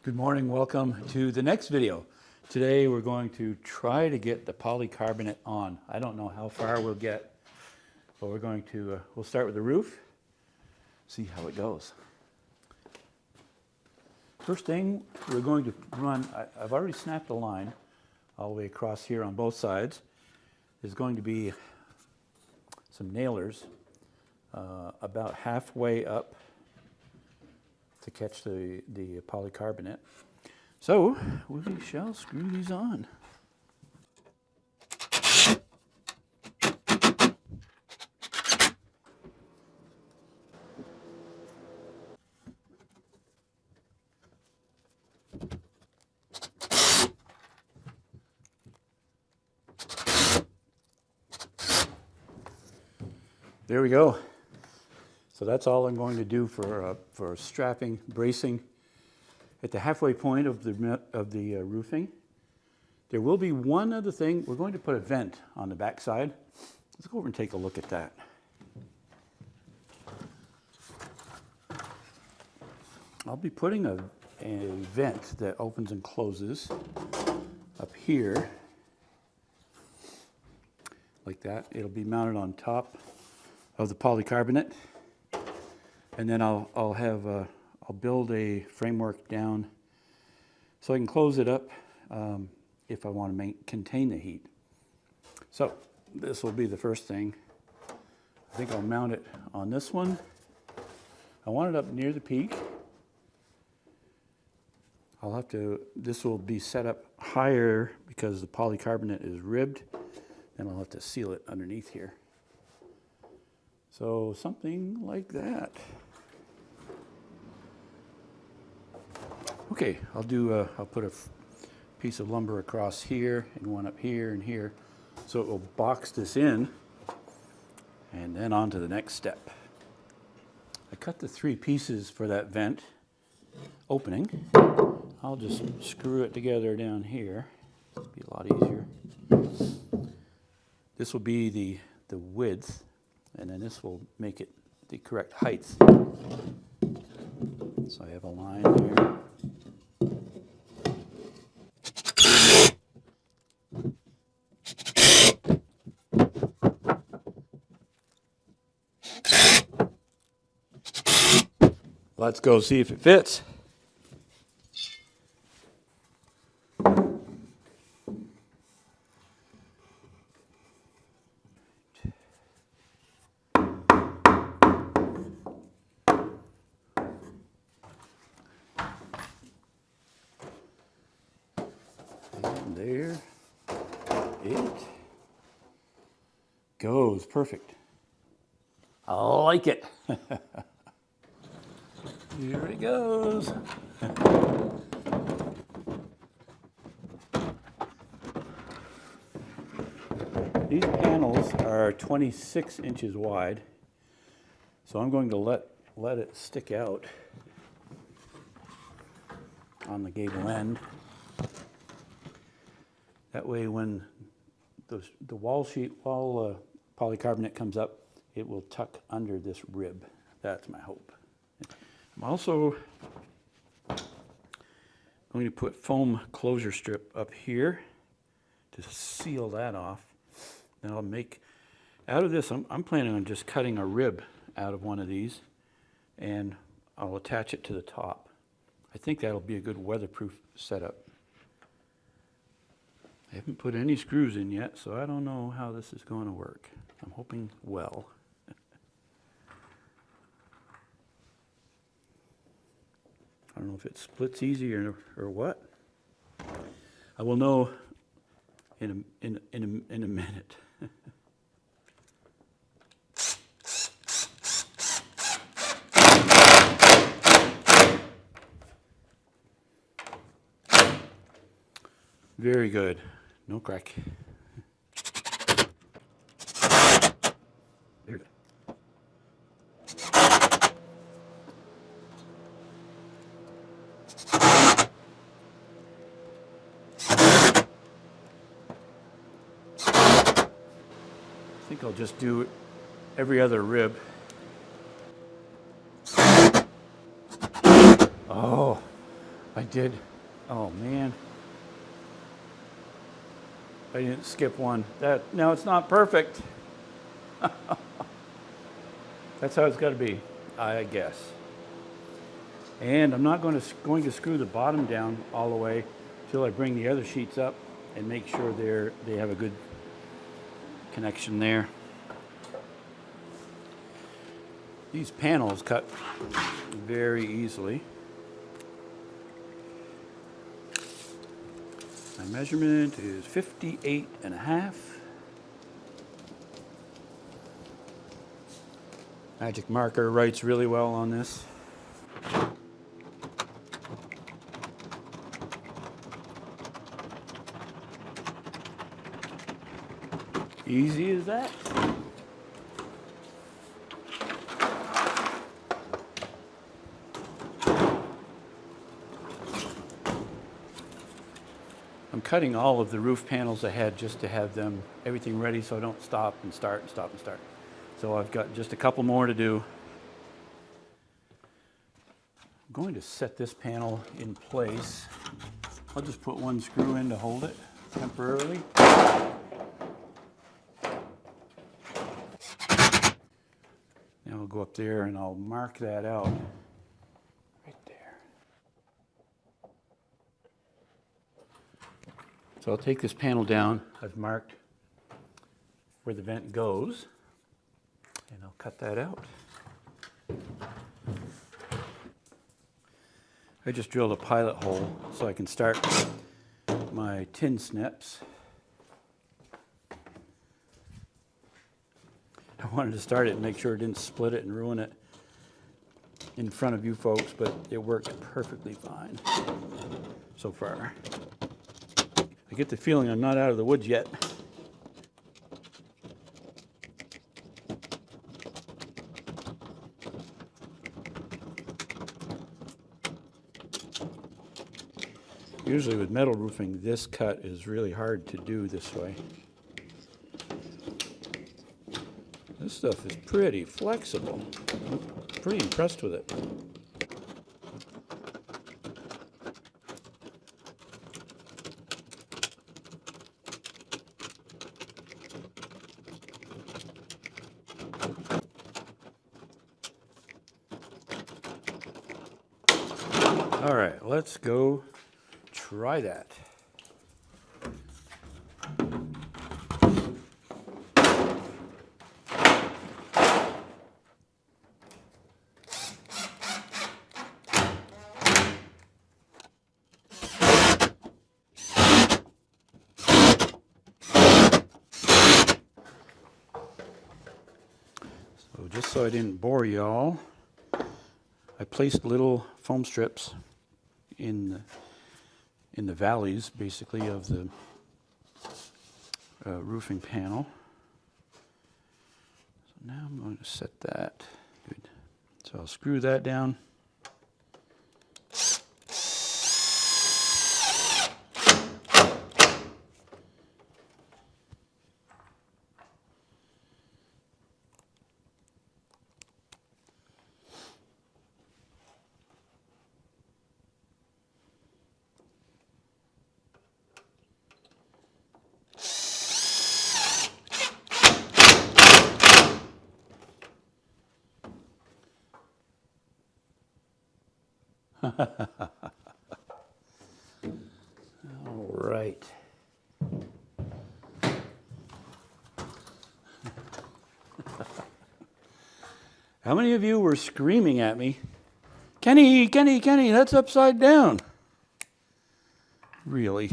Good morning, welcome to the next video. Today we're going to try to get the polycarbonate on. I don't know how far we'll get, but we're going to, we'll start with the roof, see how it goes. First thing, we're going to run, I've already snapped a line all the way across here on both sides. There's going to be some nailers about halfway up to catch the polycarbonate. So we shall screw these on. There we go. So that's all I'm going to do for strapping, bracing. At the halfway point of the roofing, there will be one other thing. We're going to put a vent on the back side. Let's go over and take a look at that. I'll be putting a vent that opens and closes up here, like that. It'll be mounted on top of the polycarbonate, and then I'll build a framework down so I can close it up if I want to contain the heat. So this will be the first thing. I think I'll mount it on this one. I want it up near the peak. This will be set up higher because the polycarbonate is ribbed, and I'll have to seal it underneath here. So something like that. Okay, I'll put a piece of lumber across here and one up here and here, so it will box this in, and then on to the next step. I cut the 3 pieces for that vent opening. I'll just screw it together down here. It'll be a lot easier. This will be the width, and then this will make it the correct height. So I have a line there. Let's go see if it fits. And there it goes. Perfect. I like it. Here it goes. These panels are 26 inches wide, so I'm going to let it stick out on the gable end. That way when the wall polycarbonate comes up, it will tuck under this rib. That's my hope. I'm also going to put foam closure strip up here to seal that off. Then I'll make, out of this, I'm planning on just cutting a rib out of one of these, and I'll attach it to the top. I think that'll be a good weatherproof setup. I haven't put any screws in yet, so I don't know how this is going to work. I'm hoping well. I don't know if it splits easy or what. I will know in a minute. Very good. No crack. There. I think I'll just do every other rib. Oh, I did. Oh man. I didn't skip one. Now it's not perfect. That's how it's got to be, I guess. And I'm not going to screw the bottom down all the way till I bring the other sheets up and make sure they have a good connection there. These panels cut very easily. My measurement is 58.5. Magic marker writes really well on this. Easy as that. I'm cutting all of the roof panels ahead just to have everything ready so I don't stop and start and stop and start. So I've got just a couple more to do. I'm going to set this panel in place. I'll just put one screw in to hold it temporarily. Now I'll go up there and I'll mark that out right there. So I'll take this panel down. I've marked where the vent goes, and I'll cut that out. I just drilled a pilot hole so I can start my tin snips. I wanted to start it and make sure it didn't split it and ruin it in front of you folks, but it worked perfectly fine so far. I get the feeling I'm not out of the woods yet. Usually with metal roofing, this cut is really hard to do this way. This stuff is pretty flexible. I'm pretty impressed with it. All right, let's go try that. So just so I didn't bore y'all, I placed little foam strips in the valleys, basically, of the roofing panel. So now I'm going to set that. Good. So I'll screw that down. All right. How many of you were screaming at me, Kenny, Kenny, Kenny, that's upside down? Really?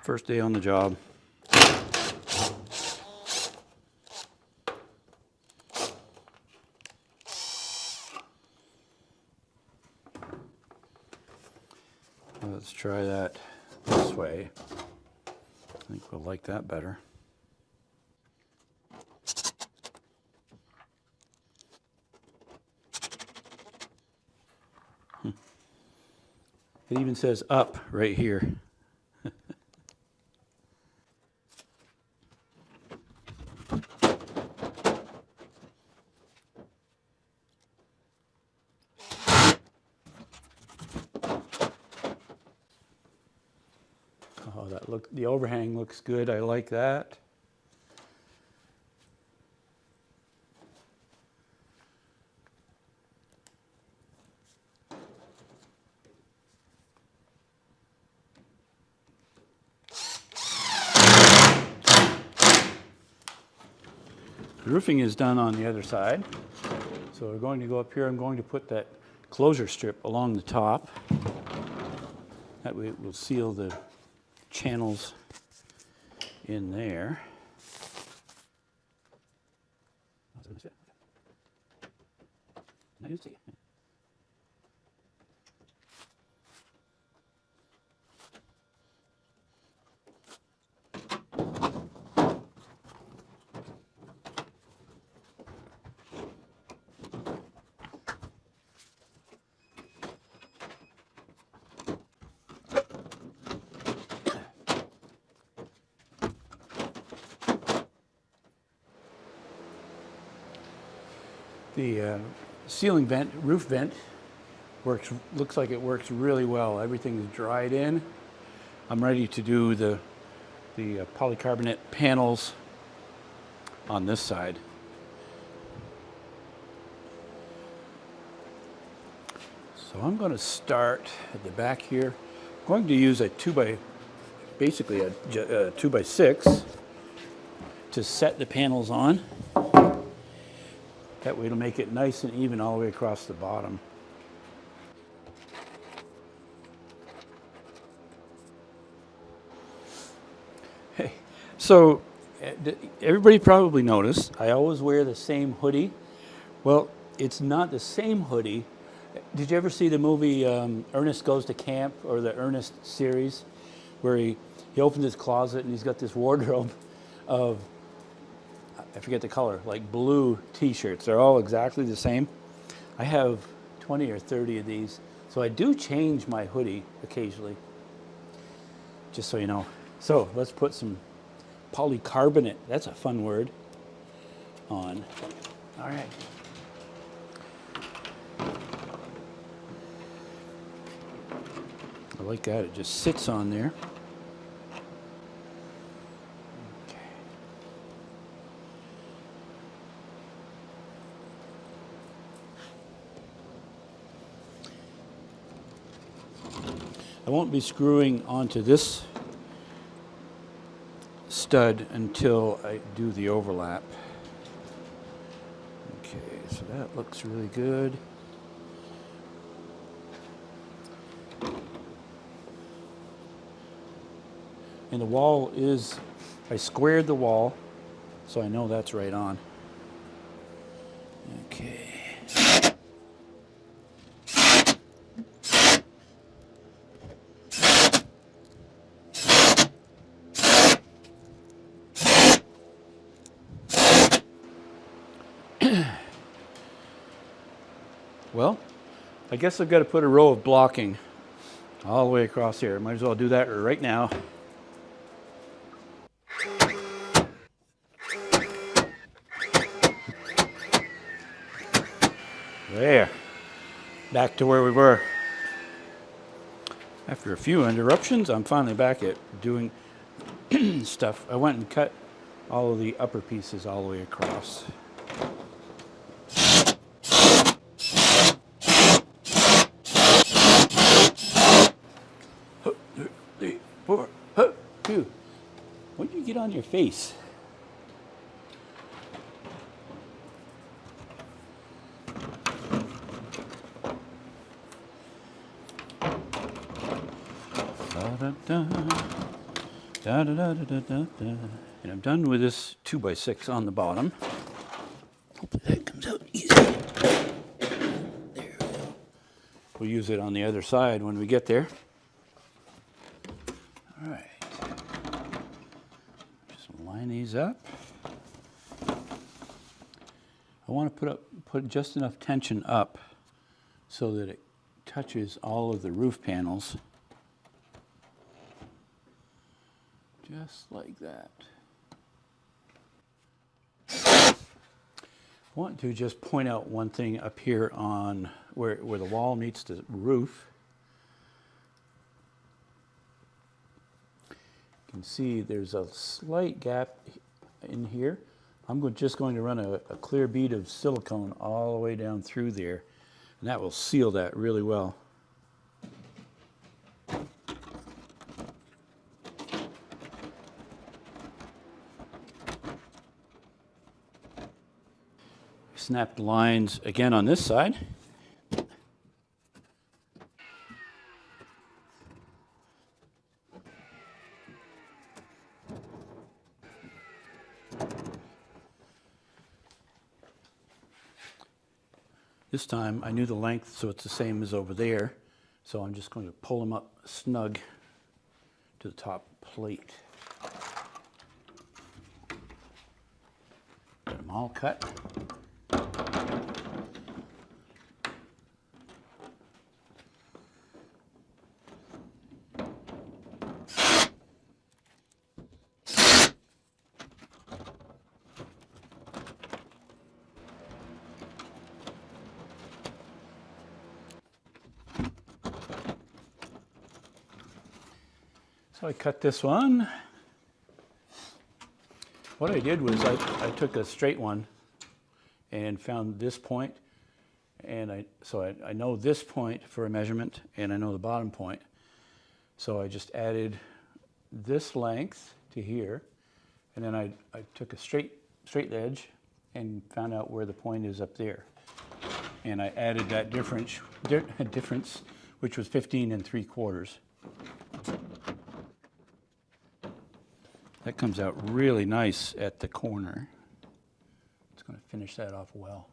First day on the job. Let's try that this way. I think we'll like that better. It even says up right here. the overhang looks good. I like that. The roofing is done on the other side. So we're going to go up here. I'm going to put that closure strip along the top. That way it will seal the channels in there. Now you see. The ceiling vent, roof vent, looks like it works really well. Everything is dried in. I'm ready to do the polycarbonate panels on this side. So I'm going to start at the back here. I'm going to use basically a 2x6 to set the panels on. That way it'll make it nice and even all the way across the bottom. Hey, so everybody probably noticed I always wear the same hoodie. Well, it's not the same hoodie. Did you ever see the movie Ernest Goes to Camp, or the Ernest series, where he opens his closet and he's got this wardrobe of, I forget the color, like blue t-shirts. They're all exactly the same. I have 20 or 30 of these. So I do change my hoodie occasionally, just so you know. So let's put some polycarbonate, that's a fun word, on. All right. I like that, it just sits on there. I won't be screwing onto this stud until I do the overlap. Okay, so that looks really good. And the wall is, I squared the wall, so I know that's right on. Okay. Well, I guess I've got to put a row of blocking all the way across here. Might as well do that right now. There, back to where we were. After a few interruptions, I'm finally back at doing stuff. I went and cut all of the upper pieces all the way across. Three, four, two. What did you get on your face? And I'm done with this 2x6 on the bottom. Hopefully that comes out easy. There we go. We'll use it on the other side when we get there. All right. Just line these up. I want to put just enough tension up so that it touches all of the roof panels. Just like that. I want to just point out one thing up here on where the wall meets the roof. You can see there's a slight gap in here. I'm just going to run a clear bead of silicone all the way down through there, and that will seal that really well. Snap the lines again on this side. This time I knew the length, so it's the same as over there. So I'm just going to pull them up snug to the top plate. Got them all cut. So I cut this one. What I did was I took a straight one and found this point, and I know this point for a measurement, and I know the bottom point. So I just added this length to here, and then I took a straight edge and found out where the point is up there. And I added that difference, which was 15 3/4. That comes out really nice at the corner. It's going to finish that off well.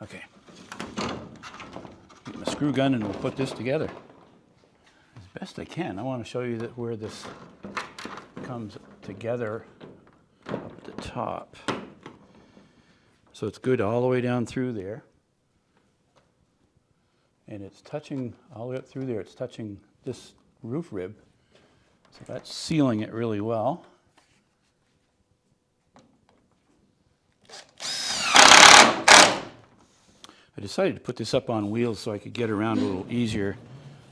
Okay. Get my screw gun and we'll put this together as best I can. I want to show you that where this comes together up at the top. So it's good all the way down through there. And it's touching all the way up through there. It's touching this roof rib. So that's sealing it really well. I decided to put this up on wheels so I could get around a little easier.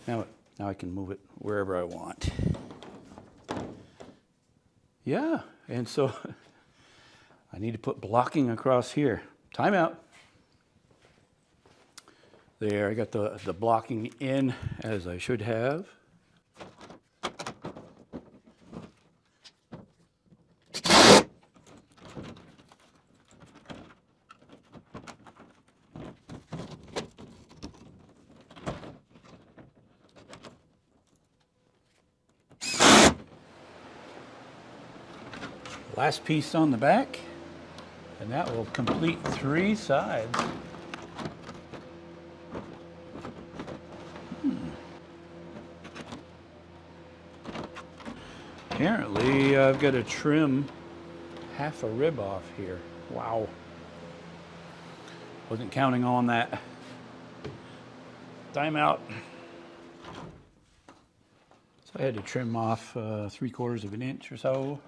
Now I can move it wherever I want. Yeah, and so I need to put blocking across here. Time out. There, I got the blocking in as I should have. Last piece on the back, and that will complete 3 sides. Apparently, I've got to trim half a rib off here. Wow. Wasn't counting on that. Time out. So I had to trim off 3/4 of an inch or so.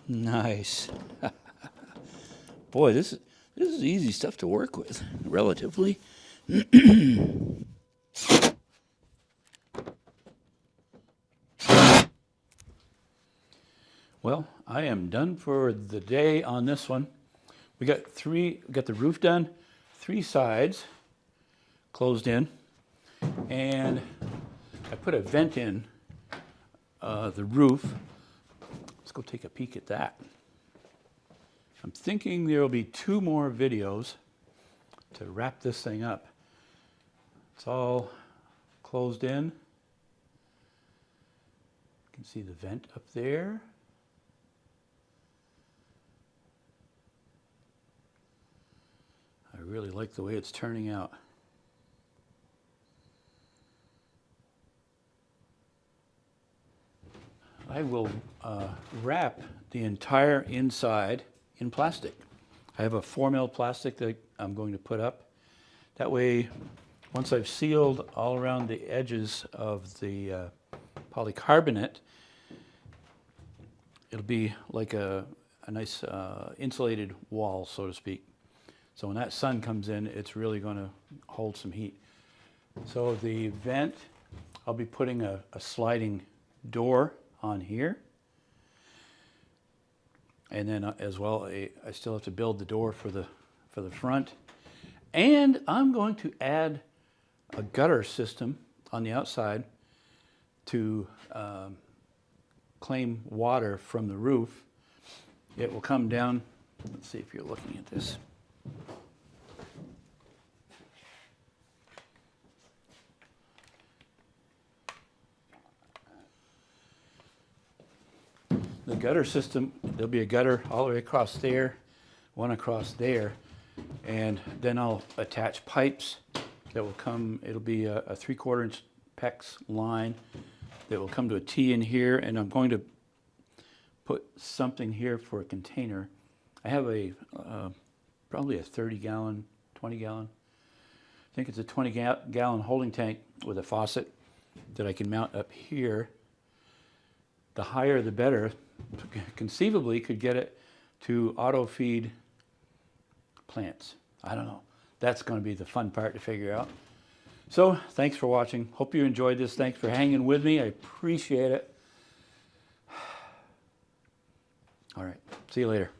Nice. Boy, this is easy stuff to work with, relatively. Well, I am done for the day on this one. We got the roof done, 3 sides closed in, and I put a vent in the roof. Let's go take a peek at that. I'm thinking there will be 2 more videos to wrap this thing up. It's all closed in. You can see the vent up there. I really like the way it's turning out. I will wrap the entire inside in plastic. I have a 4mm plastic that I'm going to put up. That way, once I've sealed all around the edges of the polycarbonate, it'll be like a nice insulated wall, so to speak. So when that sun comes in, it's really going to hold some heat. So the vent, I'll be putting a sliding door on here. And then as well, I still have to build the door for the front. And I'm going to add a gutter system on the outside to claim water from the roof. It will come down. Let's see if you're looking at this. The gutter system, there'll be a gutter all the way across there, one across there, and then I'll attach pipes that will come, it'll be a 3/4 inch PEX line that will come to a T in here, and I'm going to put something here for a container. I have a probably a 30-gallon, 20-gallon, I think it's a 20-gallon holding tank with a faucet that I can mount up here. The higher the better. Conceivably could get it to auto feed plants. I don't know. That's going to be the fun part to figure out. So thanks for watching. Hope you enjoyed this. Thanks for hanging with me. I appreciate it. All right. See you later.